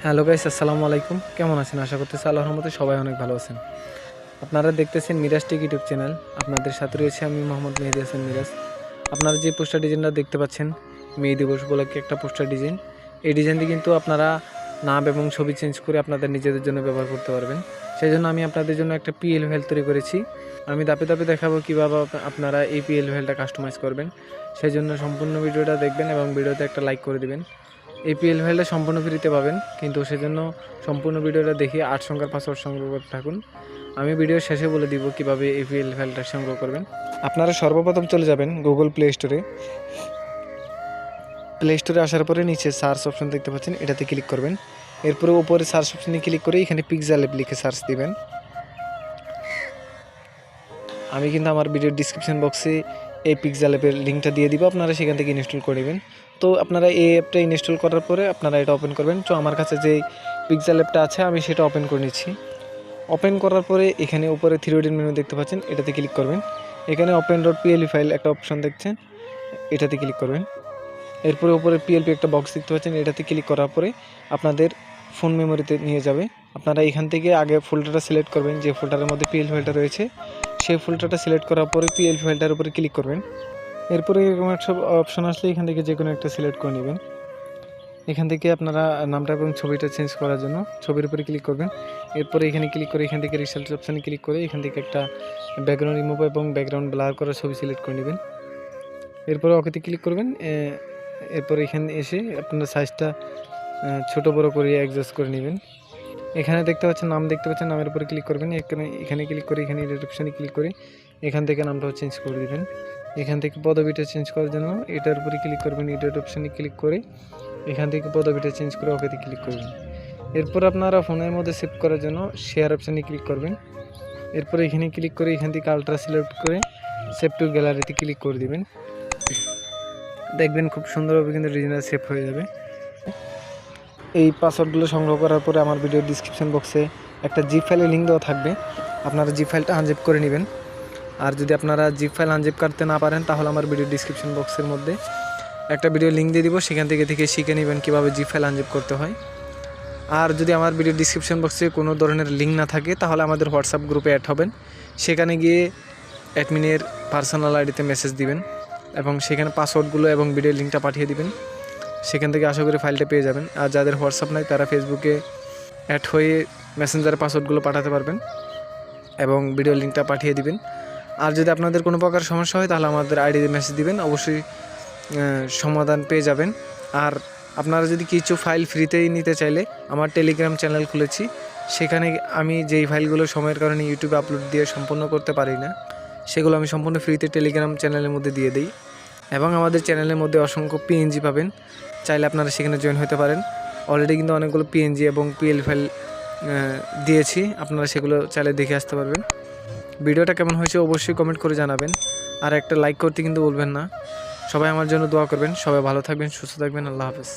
Hello guys, আসসালামু আলাইকুম। কেমন আছেন? আশা করতেছি আল্লাহর রহমতে সবাই অনেক ভালো আছেন। আপনারা দেখতেছেন মিরাজ টেক ইউটিউব চ্যানেল। আপনাদের সাথে রয়েছে আমি মোহাম্মদ মেহেদী হাসান মিরাজ। আপনারা যে পোস্টার ডিজাইনটা দেখতে পাচ্ছেন, মে দিবস উপলক্ষে একটা পোস্টার ডিজাইন। এই ডিজাইনটি কিন্তু আপনারা নাম এবং ছবি চেঞ্জ করে আপনাদের নিজেদের জন্য ব্যবহার করতে পারবেন। সেই জন্য আমি আপনাদের জন্য একটা পিএল ফাইল তৈরি করেছি। আমি ধাপে ধাপে দেখাবো কীভাবে আপনারা এই পিএল ফাইলটা কাস্টমাইজ করবেন। সেই জন্য সম্পূর্ণ ভিডিওটা দেখবেন এবং ভিডিওতে একটা লাইক করে দিবেন। এই পিএল ফাইলটা সম্পূর্ণ ফ্রিতে পাবেন, কিন্তু সেজন্য সম্পূর্ণ ভিডিওটা দেখে 8 সংখ্যার পাসওয়ার্ড সংগ্রহ করতে থাকুন। আমি ভিডিওর শেষে বলে দিব কিভাবে এই পিএল ফাইলটা সংগ্রহ করবেন। আপনারা সর্বপ্রথম চলে যাবেন গুগল প্লে স্টোরে। প্লে স্টোরে আসার পরে নিচে সার্চ অপশন দেখতে পাচ্ছেন, এটাতে ক্লিক করবেন। এরপরে উপরে সার্চ অপশনে ক্লিক করে এখানে পিক্সেল অ্যাপ লিখে সার্চ দিবেন। আমি কিন্তু আমার ভিডিওর ডিসক্রিপশন বক্সে এই পিক্সেল অ্যাপের লিঙ্কটা দিয়ে দিব, আপনারা সেখান থেকে ইনস্টল করে নেবেন। তো আপনারা এই অ্যাপটা ইনস্টল করার পরে আপনারা এটা ওপেন করবেন। তো আমার কাছে যে পিক্সেল অ্যাপটা আছে আমি সেটা ওপেন করে নিচ্ছি। ওপেন করার পরে এখানে উপরে 3 মেনু দেখতে পাচ্ছেন, এটাতে ক্লিক করবেন। এখানে ওপেন ডট পিএলপি ফাইল একটা অপশন দেখছেন, এটাতে ক্লিক করবেন। এরপরে উপরে পিএলপি একটা বক্স দেখতে পাচ্ছেন, এটাতে ক্লিক করার পরে আপনাদের ফোন মেমোরিতে নিয়ে যাবে। আপনারা এখান থেকে আগে ফোল্ডারটা সিলেক্ট করবেন, যে ফোল্ডারের মধ্যে পিএলপি ফাইলটা রয়েছে সেই ফোল্ডারটা সিলেক্ট করার পরে পিএলপি ফাইলটার উপরে ক্লিক করবেন। এরপরে এরকম একটা অপশন আসলে এখান থেকে যে কোনো একটা সিলেক্ট করে নেবেন। এখান থেকে আপনারা নামটা এবং ছবিটা চেঞ্জ করার জন্য ছবির উপরে ক্লিক করবেন। এরপরে এখানে ক্লিক করে এখান থেকে রিসাল্ট অপশানে ক্লিক করে এখান থেকে একটা ব্যাকগ্রাউন্ড রিমুভ এবং ব্যাকগ্রাউন্ড ব্লার করা ছবি সিলেক্ট করে নেবেন। এরপরে ওকেতে ক্লিক করবেন। এরপরে এখানে এসে আপনারা সাইজটা ছোট বড় করে অ্যাডজাস্ট করে নেবেন। এখানে দেখতে পাচ্ছেন নাম দেখতে পাচ্ছেন, নামের উপরে ক্লিক করবেন। এখানে ক্লিক করে এখানে এডিট অপশানে ক্লিক করে এখান থেকে নামটাও চেঞ্জ করে দেবেন। এখান থেকে পদবিটা চেঞ্জ করার জন্য এটার উপরে ক্লিক করবেন, এডিট অপশানে ক্লিক করে এখান থেকে পদবিটা চেঞ্জ করে ওকেতে ক্লিক করবেন। এরপর আপনারা ফোনের মধ্যে সেভ করার জন্য শেয়ার অপশানে ক্লিক করবেন। এরপরে এখানে ক্লিক করে এখান থেকে আলট্রা সিলেক্ট করে সেভ টু গ্যালারিতে ক্লিক করে দেবেন। দেখবেন খুব সুন্দরভাবে কিন্তু ডিজাইনটা সেভ হয়ে যাবে। এই পাসওয়ার্ডগুলো সংগ্রহ করার পরে আমার ভিডিওর ডিসক্রিপশন বক্সে একটা জিপ ফাইলের লিঙ্ক দেওয়া থাকবে, আপনারা জিপ ফাইলটা আনজিপ করে নেবেন। আর যদি আপনারা জিপ ফাইল আনজিপ করতে না পারেন তাহলে আমার ভিডিওর ডিসক্রিপশন বক্সের মধ্যে একটা ভিডিও লিঙ্ক দিয়ে দিব, সেখান থেকে শিখে নেবেন কীভাবে জিপ ফাইল আনজিপ করতে হয়। আর যদি আমার ভিডিওর ডিসক্রিপশন বক্সে কোনো ধরনের লিঙ্ক না থাকে তাহলে আমাদের হোয়াটসঅ্যাপ গ্রুপে অ্যাড হবেন। সেখানে গিয়ে অ্যাডমিনের পার্সোনাল আইডিতে মেসেজ দিবেন এবং সেখানে পাসওয়ার্ডগুলো এবং ভিডিওর লিঙ্কটা পাঠিয়ে দিবেন। সেখান থেকে আশা করি ফাইলটা পেয়ে যাবেন। আর যাদের হোয়াটসঅ্যাপ নাই তারা ফেসবুকে অ্যাড হয়ে মেসেঞ্জারে পাসওয়ার্ডগুলো পাঠাতে পারবেন এবং ভিডিও লিঙ্কটা পাঠিয়ে দিবেন। আর যদি আপনাদের কোনো প্রকার সমস্যা হয় তাহলে আমাদের আইডিতে মেসেজ দিবেন, অবশ্যই সমাধান পেয়ে যাবেন। আর আপনারা যদি কিছু ফাইল ফ্রিতেই নিতে চাইলে আমার টেলিগ্রাম চ্যানেল খুলেছি, সেখানে আমি যেই ফাইলগুলো সময়ের কারণে ইউটিউবে আপলোড দিয়ে সম্পূর্ণ করতে পারি না সেগুলো আমি সম্পূর্ণ ফ্রিতে টেলিগ্রাম চ্যানেলের মধ্যে দিয়ে দিই। এবং আমাদের চ্যানেলের মধ্যে অসংখ্য পিএনজি পাবেন, চাইলে আপনারা সেখানে জয়েন হতে পারেন। অলরেডি কিন্তু অনেকগুলো পিএনজি এবং পিএল ফাইল দিয়েছি, আপনারা সেগুলো চাইলে দেখে আসতে পারবেন। ভিডিওটা কেমন হয়েছে অবশ্যই কমেন্ট করে জানাবেন, আর একটা লাইক করতে কিন্তু বলবেন না। সবাই আমার জন্য দোয়া করবেন। সবাই ভালো থাকবেন, সুস্থ থাকবেন। আল্লাহ হাফেজ।